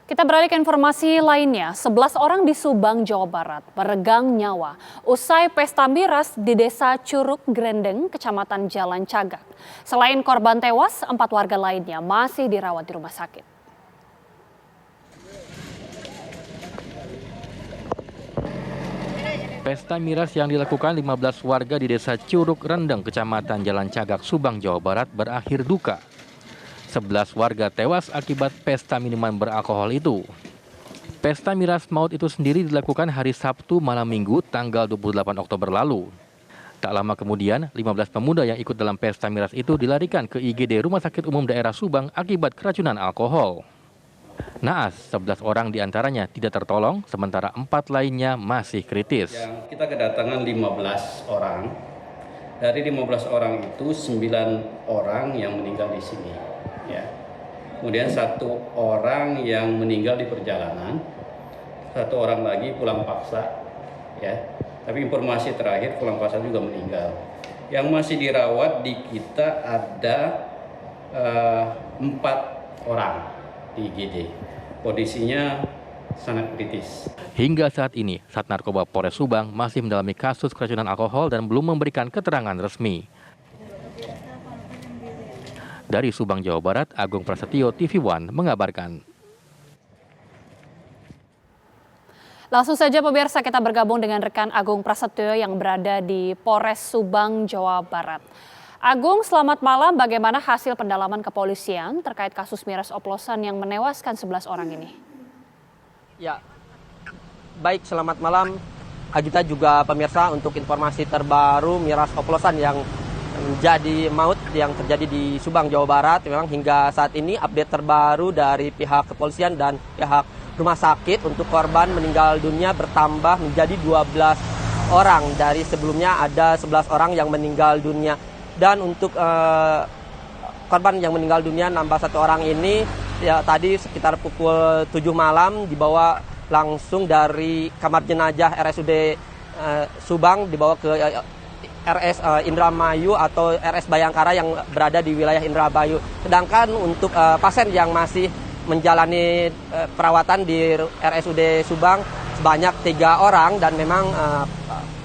Kita beralih ke informasi lainnya. 11 orang di Subang, Jawa Barat meregang nyawa usai pesta miras di Desa Curug Grendeng, Kecamatan Jalan Cagak. Selain korban tewas, 4 warga lainnya masih dirawat di rumah sakit. Pesta miras yang dilakukan 15 warga di Desa Curug Grendeng, Kecamatan Jalan Cagak, Subang, Jawa Barat berakhir duka. 11 warga tewas akibat pesta minuman beralkohol itu. Pesta miras maut itu sendiri dilakukan hari Sabtu malam Minggu tanggal 28 Oktober lalu. Tak lama kemudian, 15 pemuda yang ikut dalam pesta miras itu dilarikan ke IGD Rumah Sakit Umum Daerah Subang akibat keracunan alkohol. Naas, 11 orang diantaranya tidak tertolong, sementara 4 lainnya masih kritis. Kita kedatangan 15 orang. Dari 15 orang itu 9 orang yang meninggal di sini. Ya. Kemudian 1 orang yang meninggal di perjalanan, 1 orang lagi pulang paksa, ya. Tapi informasi terakhir pulang paksa juga meninggal. Yang masih dirawat di kita ada 4 orang di IGD. Kondisinya sangat kritis. Hingga saat ini, Sat Narkoba Polres Subang masih mendalami kasus keracunan alkohol dan belum memberikan keterangan resmi. Dari Subang, Jawa Barat, Agung Prasetyo, TV One mengabarkan. Langsung saja pemirsa, kita bergabung dengan rekan Agung Prasetyo yang berada di Polres Subang, Jawa Barat. Agung, selamat malam. Bagaimana hasil pendalaman kepolisian terkait kasus miras oplosan yang menewaskan 11 orang ini? Ya, baik, selamat malam. Agita juga pemirsa, untuk informasi terbaru miras oplosan yang menjadi maut yang terjadi di Subang, Jawa Barat. Memang hingga saat ini update terbaru dari pihak kepolisian dan pihak rumah sakit untuk korban meninggal dunia bertambah menjadi 12 orang. Dari sebelumnya ada 11 orang yang meninggal dunia. Dan untuk korban yang meninggal dunia nambah 1 orang ini, ya tadi sekitar pukul 7 malam dibawa langsung dari kamar jenazah RSUD Subang, dibawa ke RS Indramayu atau RS Bayangkara yang berada di wilayah Indramayu. Sedangkan untuk pasien yang masih menjalani perawatan di RSUD Subang sebanyak 3 orang dan memang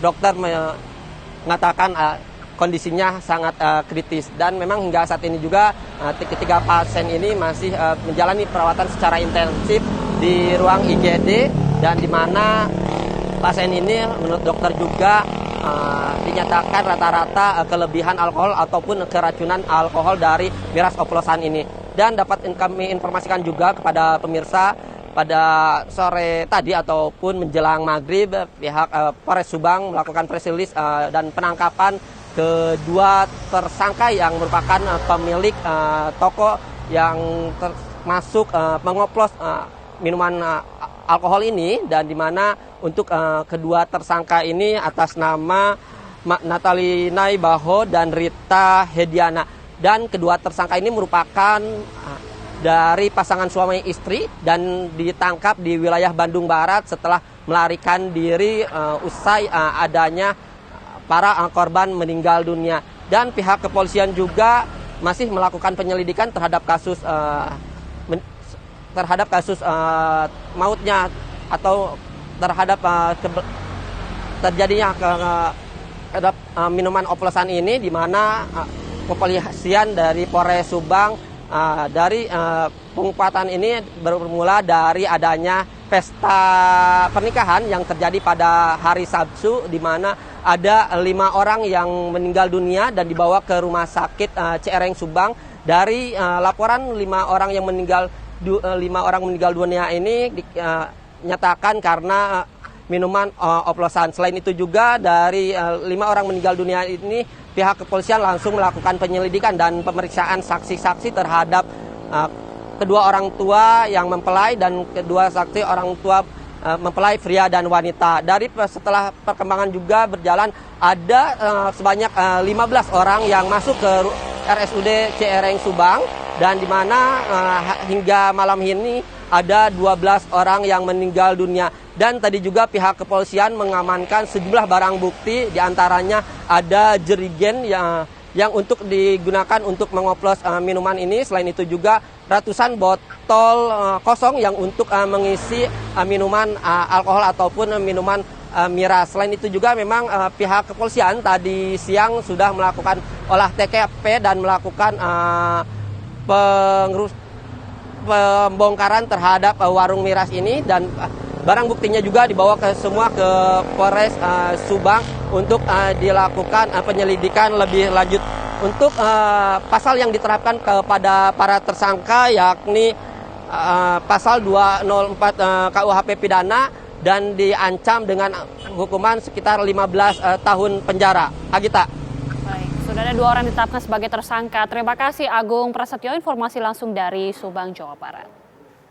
dokter mengatakan kondisinya sangat kritis. Dan memang hingga saat ini juga ketiga pasien ini masih menjalani perawatan secara intensif di ruang IGD, dan di mana pasien ini menurut dokter juga dinyatakan rata-rata kelebihan alkohol ataupun keracunan alkohol dari miras oplosan ini. Dan dapat kami informasikan juga kepada pemirsa, pada sore tadi ataupun menjelang maghrib, pihak Polres Subang melakukan press release dan penangkapan kedua tersangka yang merupakan pemilik toko yang termasuk mengoplos minuman alkohol ini, dan di mana untuk kedua tersangka ini atas nama Natali Naibaho dan Rita Hediana. Dan kedua tersangka ini merupakan dari pasangan suami istri dan ditangkap di wilayah Bandung Barat setelah melarikan diri usai adanya para korban meninggal dunia. Dan pihak kepolisian juga masih melakukan penyelidikan terhadap kasus mautnya atau terhadap terjadinya minuman oplosan ini, di mana kepolisian dari Polres Subang dari penguatan ini bermula dari adanya pesta pernikahan yang terjadi pada hari Sabtu, di mana ada 5 orang yang meninggal dunia dan dibawa ke rumah sakit Ciereng Subang. Dari laporan 5 orang meninggal dunia ini dinyatakan karena minuman oplosan. Selain itu juga dari 5 orang meninggal dunia ini, pihak kepolisian langsung melakukan penyelidikan dan pemeriksaan saksi-saksi terhadap kedua orang tua yang mempelai dan kedua saksi orang tua mempelai pria dan wanita. Setelah perkembangan juga berjalan, ada sebanyak 15 orang yang masuk ke RSUD Ciereng Subang, dan di mana hingga malam ini ada 12 orang yang meninggal dunia. Dan tadi juga pihak kepolisian mengamankan sejumlah barang bukti, diantaranya ada jerigen yang untuk digunakan untuk mengoplos minuman ini. Selain itu juga ratusan botol kosong yang untuk mengisi minuman alkohol ataupun minuman miras. Selain itu juga memang pihak kepolisian tadi siang sudah melakukan olah TKP dan melakukan pembongkaran terhadap warung miras ini, dan barang buktinya juga dibawa semua ke Polres Subang untuk dilakukan penyelidikan lebih lanjut. Untuk pasal yang diterapkan kepada para tersangka yakni pasal 204 KUHP pidana dan diancam dengan hukuman sekitar 15 tahun penjara. Agita. Baik, sudah ada 2 orang ditetapkan sebagai tersangka. Terima kasih Agung Prasetyo, informasi langsung dari Subang, Jawa Barat.